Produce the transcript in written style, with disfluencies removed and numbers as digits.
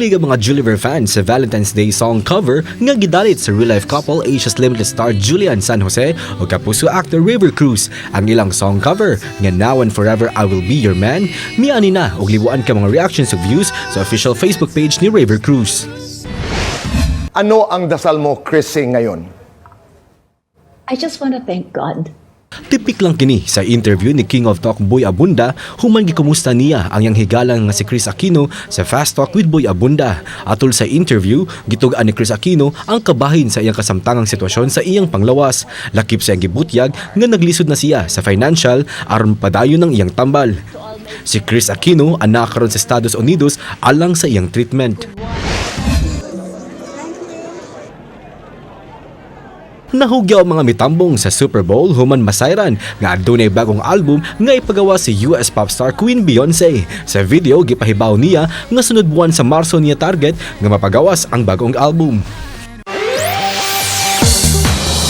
Hilig ang mga Juliver fans sa Valentine's Day song cover nga gidalit sa real-life couple Asia's Limited star Julian San Jose o kapuso actor River Cruz. Ang ilang song cover nga Now and Forever I Will Be Your Man, miani na og libuan ka mga reactions ug views sa official Facebook page ni River Cruz. Ano ang dasal mo, Chrissy, ngayon? I just want to thank God. Tipik lang kini sa interview ni King of Talk Boy Abunda human gikumusta niya ang yang higalang nga si Chris Aquino sa Fast Talk with Boy Abunda. Atol sa interview, gitugaan ni Chris Aquino ang kabahin sa iyang kasamtangang sitwasyon sa iyang panglawas. Lakip sa iyang gibutyag nga naglisod na siya sa financial aron padayon ng iyang tambal. Si Chris Aquino anak karon sa Estados Unidos alang sa iyang treatment. Nahugyaw ang mga mitambong sa Super Bowl human masayran nga adunay bagong album nga ipagawa si US pop star Queen Beyonce. Sa video gipahibaw niya nga sunod buwan sa Marso niya target nga mapagawas ang bagong album.